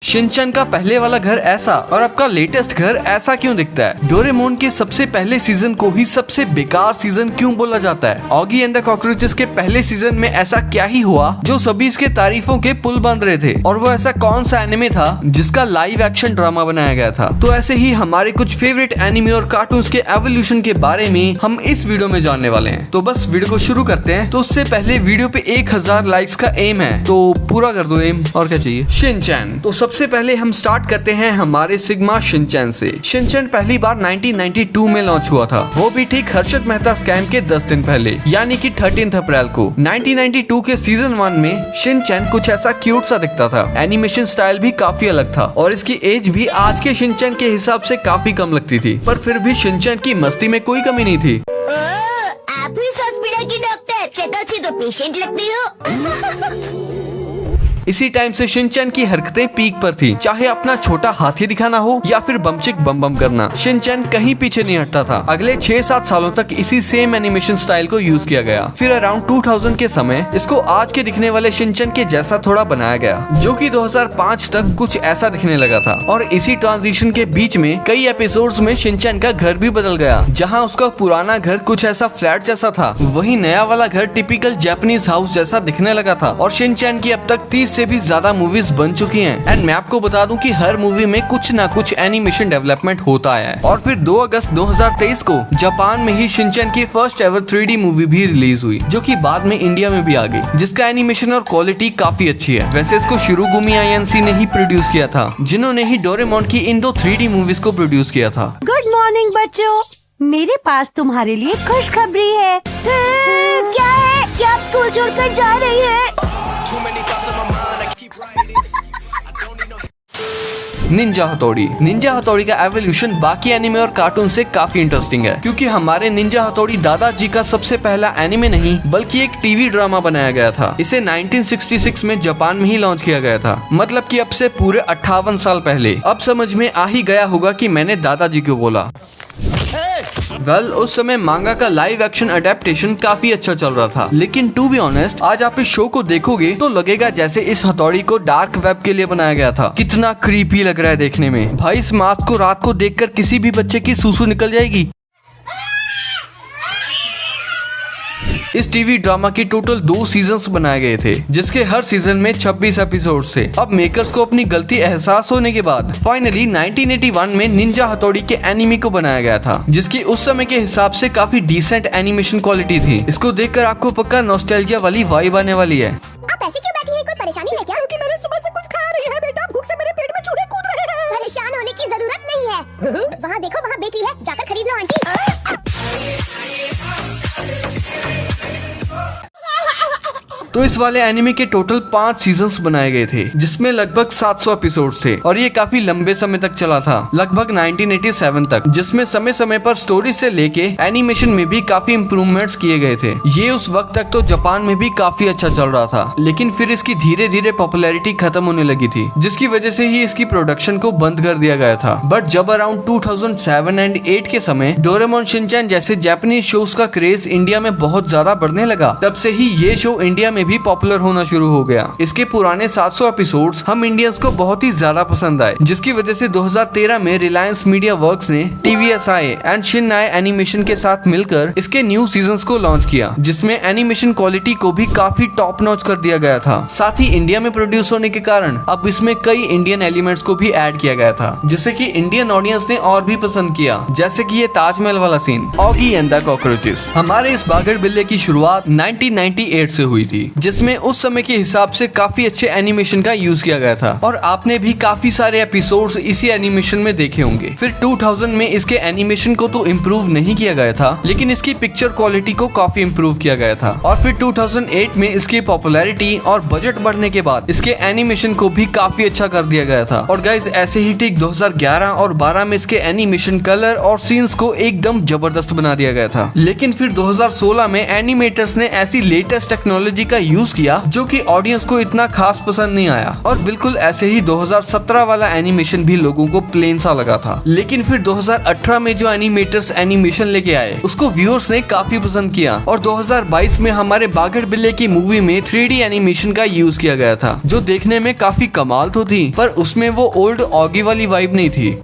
Shinchan का पहले वाला घर ऐसा और आपका लेटेस्ट घर ऐसा क्यों दिखता है? डोरेमोन के सबसे पहले सीजन को ही सबसे बेकार सीजन क्यों बोला जाता है? ऑगी एंड द कॉकरोचेस के पहले सीजन में ऐसा क्या ही हुआ जो सभी इसके तारीफों के पुल बांध रहे थे? और वो ऐसा कौन सा एनिमे था जिसका लाइव एक्शन ड्रामा बनाया गया था? तो ऐसे ही हमारे कुछ फेवरेट एनिमे और कार्टून्स के एवोल्यूशन के बारे में हम इस वीडियो में जानने वाले हैं। तो बस वीडियो को शुरू करते हैं। तो उससे पहले वीडियो पे 1000 लाइक्स का एम है, तो पूरा कर दो एम। और क्या चाहिए? शिनचैन। तो सबसे पहले हम स्टार्ट करते हैं हमारे सिग्मा शिनचैन से। शिनचैन पहली बार 1992 में लॉन्च हुआ था, वो भी ठीक हर्षद मेहता स्कैम के 10 दिन पहले, यानी कि 13 अप्रैल को। 1992 के सीजन 1 में शिनचैन कुछ ऐसा क्यूट सा दिखता था। एनिमेशन स्टाइल भी काफी अलग था और इसकी एज भी आज के शिनचैन के हिसाब से काफी कम लगती थी, पर फिर भी शिनचैन की मस्ती में कोई कमी नहीं थी। आप ही हॉस्पिटल की डॉक्टर, शक्ल से तो पेशेंट लगती हो। इसी टाइम से शिनचैन की हरकतें पीक पर थी, चाहे अपना छोटा हाथी दिखाना हो या फिर बमचिक बम बम करना, शिनचैन कहीं पीछे नहीं हटता था। अगले 6-7 सालों तक इसी सेम एनिमेशन स्टाइल को यूज किया गया। फिर अराउंड 2000 के समय इसको आज के दिखने वाले शिनचैन के जैसा थोड़ा बनाया गया, जो कि 2005 तक कुछ ऐसा दिखने लगा था। और इसी ट्रांजिशन के बीच में कई एपिसोड्स में शिनचैन का घर भी बदल गया। जहाँ उसका पुराना घर कुछ ऐसा फ्लैट जैसा था, वहीं नया वाला घर टिपिकल जापानीज हाउस जैसा दिखने लगा था। और शिनचैन की अब तक 30 से भी ज्यादा मूवीज बन चुकी हैं। एंड मैं आपको बता दूं कि हर मूवी में कुछ ना कुछ एनिमेशन डेवलपमेंट होता है। और फिर 2 अगस्त 2023 को जापान में ही शिनचैन की फर्स्ट एवर 3D मूवी भी रिलीज हुई, जो कि बाद में इंडिया में भी आ गई, जिसका एनिमेशन और क्वालिटी काफी अच्छी है। वैसे इसको शिरोगुमी आईएनसी ने ही प्रोड्यूस किया था, जिन्होंने ही डोरेमोन की इन 2 3D मूवीज को प्रोड्यूस किया था। गुड मॉर्निंग बच्चों, मेरे पास तुम्हारे लिए खुशखबरी है। क्या है? क्या आप स्कूल छोड़कर जा रही हैं? निंजा हथौड़ी। निंजा हथौड़ी का एवोल्यूशन बाकी एनिमे और कार्टून से काफी इंटरेस्टिंग है, क्योंकि हमारे निंजा हथौड़ी दादाजी का सबसे पहला एनिमे नहीं बल्कि एक टीवी ड्रामा बनाया गया था। इसे 1966 में जापान में ही लॉन्च किया गया था, मतलब कि अब से पूरे 58 साल पहले। अब समझ में आ ही गया होगा कि मैंने दादाजी क्यों बोला। उस समय मांगा का लाइव एक्शन अडेप्टेशन काफी अच्छा चल रहा था, लेकिन टू बी ऑनेस्ट आज आप इस शो को देखोगे तो लगेगा जैसे इस हथौड़ी को डार्क वेब के लिए बनाया गया था। कितना क्रीपी लग रहा है देखने में। भाई इस मास्क को रात को देखकर किसी भी बच्चे की सूसू निकल जाएगी। इस टीवी ड्रामा की टोटल 2 सीजन्स बनाए गए थे, जिसके हर सीजन में 26 एपिसोड्स थे। अब मेकर्स को अपनी गलती एहसास होने के बाद फाइनली 1981 में निंजा हथौड़ी के एनिमे को बनाया गया था, जिसकी उस समय के हिसाब से काफी डिसेंट एनिमेशन क्वालिटी थी। इसको देखकर आपको पक्का नॉस्टैल्जिया वाली वाइब आने वाली है। आप ऐसे क्यों बैठी हैं? कोई परेशानी है क्या? क्योंकि मैंने सुबह से कुछ खा रही है बेटा, भूख से मेरे पेट में चूहे कूद रहे हैं। परेशान होने की जरूरत नहीं है। वहाँ देखो, वहाँ बेकरी है, जाकर खरीद लो आंटी। तो इस वाले एनिमे के टोटल 5 सीजन्स बनाए गए थे, जिसमें लगभग 700 एपिसोड्स थे और ये काफी लंबे समय तक चला था, लगभग 1987 तक, जिसमें समय समय पर स्टोरी से लेके एनिमेशन में भी काफी इम्प्रूवमेंट्स किए गए थे। ये उस वक्त तक तो जापान में भी काफी अच्छा चल रहा था, लेकिन फिर इसकी धीरे धीरे पॉपुलैरिटी खत्म होने लगी थी, जिसकी वजह से ही इसकी प्रोडक्शन को बंद कर दिया गया था। बट जब अराउंड 2007 एंड 8 के समय डोरेमोन शिनचैन जैसे जापानीज शोज का क्रेज इंडिया में बहुत ज्यादा बढ़ने लगा, तब से ही ये शो इंडिया में भी पॉपुलर होना शुरू हो गया। इसके पुराने 700 एपिसोड्स हम इंडियंस को बहुत ही ज्यादा पसंद आए, जिसकी वजह से 2013 में रिलायंस मीडिया वर्क्स ने TVSI एंड शिनआई एनिमेशन के साथ मिलकर इसके न्यू सीजन्स को लॉन्च किया, जिसमें एनिमेशन क्वालिटी को भी काफी टॉप नॉच कर दिया गया था। साथ ही इंडिया में प्रोड्यूस होने के कारण अब इसमें कई इंडियन एलिमेंट्स को भी ऐड किया गया था, जिसे कि इंडियन ऑडियंस ने और भी पसंद किया, जैसे कि ये ताजमहल वाला सीन, ऑगी एंड द कॉकरोचेस। हमारे इस बागड़ बिल्ले की शुरुआत 1998 से हुई थी, जिसमें उस समय के हिसाब से काफी अच्छे एनिमेशन का यूज किया गया था और आपने भी काफी सारे एपिसोड्स इसी एनिमेशन में देखे होंगे। फिर 2000 में इसके एनिमेशन को तो इम्प्रूव नहीं किया गया था, लेकिन इसकी पिक्चर क्वालिटी को काफी इम्प्रूव किया गया था। और फिर 2008 में इसकी पॉपुलैरिटी और बजट बढ़ने के बाद इसके एनिमेशन को भी काफी अच्छा कर दिया गया था। और गाइस ऐसे ही ठीक 2011 और 12 में इसके एनिमेशन, कलर और सीन्स को एकदम जबरदस्त बना दिया गया था। लेकिन फिर 2016 में एनिमेटर्स ने ऐसी लेटेस्ट टेक्नोलॉजी का यूज किया जो कि ऑडियंस को इतना खास पसंद नहीं आया। और बिल्कुल ऐसे ही 2017 वाला एनिमेशन भी लोगों को प्लेन सा लगा था। लेकिन फिर 2018 में जो एनिमेटर्स एनिमेशन लेके आए उसको व्यूअर्स ने काफी पसंद किया और 2022 में हमारे बाघड़ बिल्ले की मूवी में 3D एनिमेशन का यूज किया गया था जो देखने में काफी कमाल तो थी, पर उसमें वो ओल्ड ऑगी वाली वाइब नहीं थी।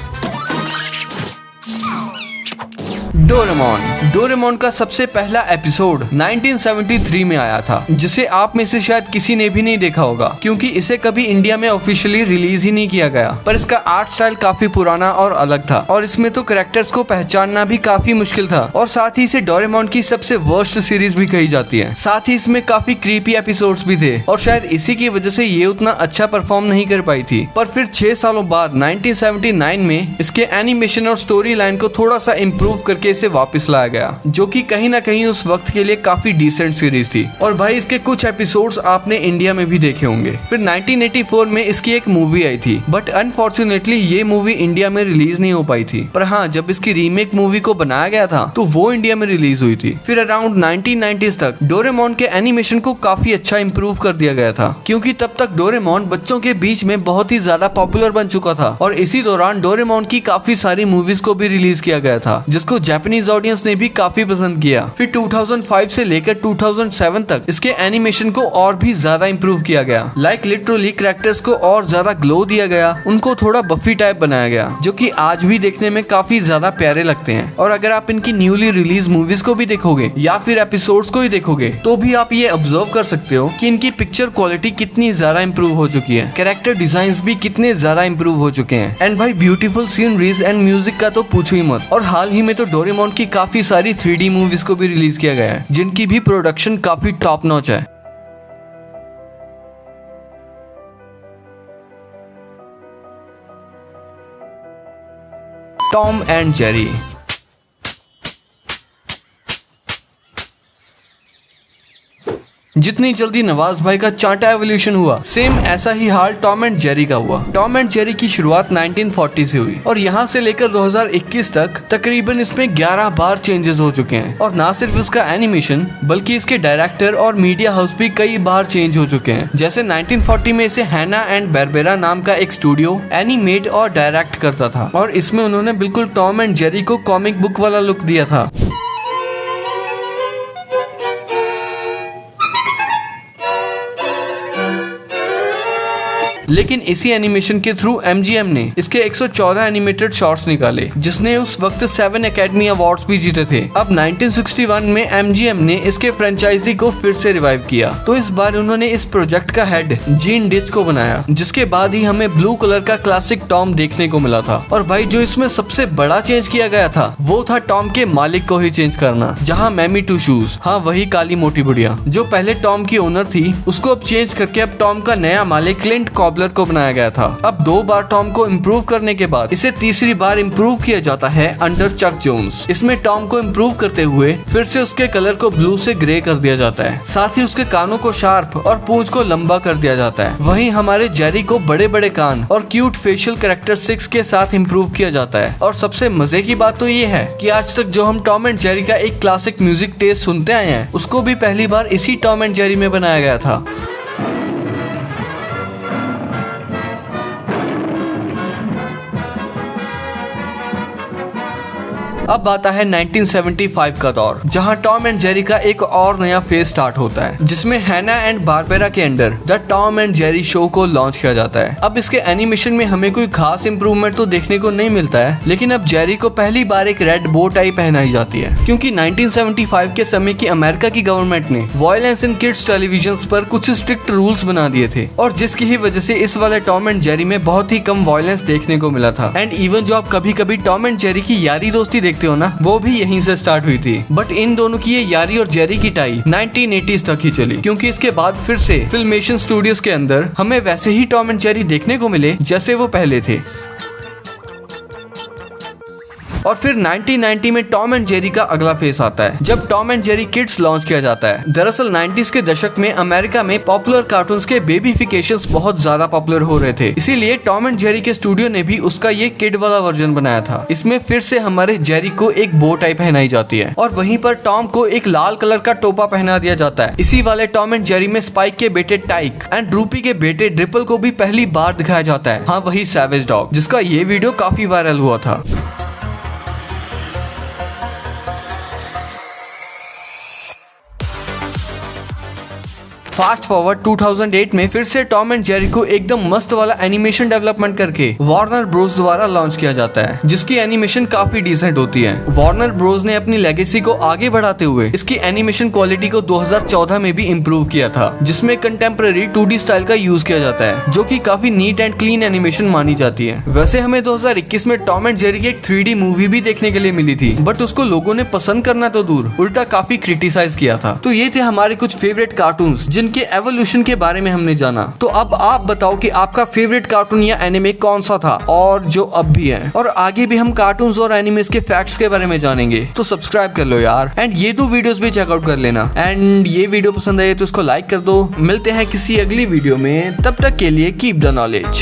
डोरेमोन का सबसे पहला एपिसोड 1973 में आया था, जिसे आप में से शायद किसी ने भी नहीं देखा होगा क्योंकि इसे कभी इंडिया में ऑफिशियली रिलीज ही नहीं किया गया। पर इसका आर्ट स्टाइल काफी पुराना और अलग था और इसमें तो कैरेक्टर्स को पहचानना भी काफी मुश्किल था और साथ ही इसे डोरेमोन की सबसे वर्स्ट सीरीज भी कही जाती है। साथ ही इसमें काफी क्रीपी एपिसोड्स भी थे और शायद इसी की वजह से ये उतना अच्छा परफॉर्म नहीं कर पाई थी। पर फिर 6 सालों बाद 1979 में इसके एनिमेशन और स्टोरी लाइन को थोड़ा सा इम्प्रूव करके इसे वापस लाया गया, जो कि कहीं ना कहीं उस वक्त के लिए काफी डिसेंट सीरीज थी। और भाई इसके कुछ एपिसोड्स आपने इंडिया में भी देखे होंगे। फिर 1984 में इसकी एक मूवी आई थी, बट अनफॉर्चुनेटली ये मूवी इंडिया में रिलीज नहीं हो पाई थी। पर हाँ, जब इसकी रीमेक मूवी को बनाया गया था तो वो इंडिया में रिलीज हुई थी। फिर अराउंड 1990s तक डोरेमोन के एनिमेशन को काफी अच्छा इम्प्रूव कर दिया गया था, क्योंकि तब तक डोरेमोन बच्चों के बीच में बहुत ही ज्यादा पॉपुलर बन चुका था और इसी दौरान डोरेमोन की काफी सारी मूवीज को भी रिलीज किया गया था, जिसको जापानीज ऑडियंस ने भी काफी पसंद किया। फिर 2005 से लेकर 2007 तक इसके एनिमेशन को और भी ज्यादा इम्प्रूव किया गया। लाइक लिटरली कैरेक्टर्स को और ज्यादा ग्लो दिया गया, उनको थोड़ा बफी टाइप बनाया गया, जो कि आज भी देखने में काफी ज्यादा प्यारे लगते हैं। और अगर आप इनकी न्यूली रिलीज मूवीज को भी देखोगे या फिर एपिसोड्स को ही देखोगे तो भी आप ये ऑब्जर्व कर सकते हो कि इनकी पिक्चर क्वालिटी कितनी ज्यादा इम्प्रूव हो चुकी है, कैरेक्टर डिजाइन भी कितने ज्यादा इम्प्रूव हो चुके हैं। एंड भाई ब्यूटीफुल सीनरीज एंड म्यूजिक का तो पूछो ही मत। और हाल ही में तो डोरेमोन की काफी सारी 3D मूवीज को भी रिलीज किया गया है, जिनकी भी प्रोडक्शन काफी टॉप नॉच है। Tom and Jerry. जितनी जल्दी नवाज भाई का चांटा एवोल्यूशन हुआ, सेम ऐसा ही हाल टॉम एंड जेरी का हुआ। टॉम एंड जेरी की शुरुआत 1940 से हुई और यहाँ से लेकर 2021 तक तकरीबन इसमें 11 बार चेंजेस हो चुके हैं। और ना सिर्फ इसका एनिमेशन बल्कि इसके डायरेक्टर और मीडिया हाउस भी कई बार चेंज हो चुके हैं। जैसे 1940 में इसे हैना एंड बारबेरा नाम का एक स्टूडियो एनिमेट और डायरेक्ट करता था और इसमें उन्होंने बिल्कुल टॉम एंड जेरी को कॉमिक बुक वाला लुक दिया था। लेकिन इसी एनिमेशन के थ्रू MGM ने इसके 114 एनिमेटेड शॉर्ट्स निकाले, जिसने उस वक्त 7 एकेडमी अवार्ड्स भी जीते थे। अब 1961 में MGM ने इसके फ्रेंचाइजी को फिर से रिवाइव किया, तो इस बार उन्होंने इस प्रोजेक्ट का हेड जीन डिच को बनाया, जिसके बाद ही हमें ब्लू कलर का क्लासिक टॉम देखने को मिला था। और भाई जो इसमें सबसे बड़ा चेंज किया गया था वो था टॉम के मालिक को ही चेंज करना, जहाँ मैमी टू शूज, हाँ वही काली मोटी बुढ़िया जो पहले टॉम की ओनर थी, उसको अब चेंज करके अब टॉम का नया मालिक क्लिंट कॉबलर को बनाया गया था। अब 2 बार टॉम को इम्प्रूव करने के बाद इसे तीसरी बार इम्प्रूव किया जाता है अंडर चक जोन्स। इसमें टॉम को इम्प्रूव करते हुए फिर से उसके कलर को ब्लू से ग्रे कर दिया जाता है, साथ ही उसके कानों को शार्प और पूंछ को लंबा कर दिया जाता है। वहीं हमारे जेरी को बड़े बड़े कान और क्यूट फेशियल कैरेक्टरिस्टिक्स के साथ इम्प्रूव किया जाता है। और सबसे मजे की बात तो ये है कि आज तक जो हम टॉम एंड जेरी का एक क्लासिक म्यूजिक टेस्ट सुनते आए हैं, उसको भी पहली बार इसी टॉम एंड जेरी में बनाया गया था। अब आता है 1975 का दौर, जहां टॉम एंड जेरी का एक और नया फेज स्टार्ट होता है, जिसमें हैना एंड बारबेरा के under the Tom and Jerry show को लॉन्च किया जाता है। अब इसके एनिमेशन में हमें कोई खास इंप्रूवमेंट तो देखने को नहीं मिलता है, लेकिन अब जेरी को पहली बार एक रेड बो टाई पहनाई जाती है, क्योंकि 1975 के समय की अमेरिका की गवर्नमेंट ने वायलेंस इन किड्स टेलीविजन पर कुछ स्ट्रिक्ट रूल्स बना दिए थे, और जिसकी ही वजह से इस वाले टॉम एंड जेरी में बहुत ही कम वायलेंस देखने को मिला था। एंड इवन जो आप कभी कभी टॉम एंड जेरी की यारी दोस्ती देखते हो ना, वो भी यहीं से स्टार्ट हुई थी। बट इन दोनों की ये यारी और जेरी की टाई 1980s तक ही चली, क्योंकि इसके बाद फिर से फिल्मेशन स्टूडियोज के अंदर हमें वैसे ही टॉम एंड जेरी देखने को मिले जैसे वो पहले थे। और फिर 1990 में टॉम एंड जेरी का अगला फेस आता है जब Tom and Jerry kids launch किया जाता है। दरअसल 90s के दशक में अमेरिका में पॉपुलर कार्टून्स के बेबीफिकेशंस बहुत ज्यादा पॉपुलर हो रहे थे, इसीलिए टॉम एंड जेरी के स्टूडियो ने भी उसका ये किड वाला वर्जन बनाया था। इसमें फिर से हमारे जेरी को एक बो टाई पहनाई जाती है और वहीं पर टॉम को एक लाल कलर का टोपा पहना दिया जाता है। इसी वाले टॉम एंड जेरी में स्पाइक के बेटे टाइक एंड ड्रूपी के बेटे ड्रिपल को भी पहली बार दिखाया जाता है। हाँ, वही सैवेज डॉग, जिसका ये वीडियो काफी वायरल हुआ था। फास्ट फॉरवर्ड 2008 में फिर से टॉम एंड जेरी को एकदम मस्त वाला एनिमेशन डेवलपमेंट करके वार्नर ब्रोस द्वारा लॉन्च किया जाता है, जिसकी एनिमेशन काफी डिसेंट होती है। वार्नर ब्रोस ने अपनी लेगेसी को आगे बढ़ाते हुए इसकी एनिमेशन क्वालिटी को 2014 में भी इम्प्रूव किया था, जिसमें कंटेम्पररी 2D स्टाइल का यूज किया जाता है, जो कि काफी नीट एंड क्लीन एनिमेशन मानी जाती है। वैसे हमें 2021 में टॉम एंड जेरी की एक 3D मूवी भी देखने के लिए मिली थी, बट उसको लोगों ने पसंद करना तो दूर, उल्टा काफी क्रिटिसाइज किया था। तो ये थे हमारे कुछ फेवरेट कार्टून्स जिनके एवोल्यूशन के बारे में हमने जाना। तो अब आप बताओ कि आपका फेवरेट कार्टून या एनिमे कौन सा था और जो अब भी है, और आगे भी हम कार्टून्स और एनिमेस के फैक्ट्स के बारे में जानेंगे। तो सब्सक्राइब कर लो यार, एंड ये 2 वीडियोस भी चेकआउट कर लेना। एंड ये वीडियो पसंद आए तो इसको लाइक कर दो। मिलते हैं किसी अगली वीडियो में, तब तक के लिए कीप द नॉलेज।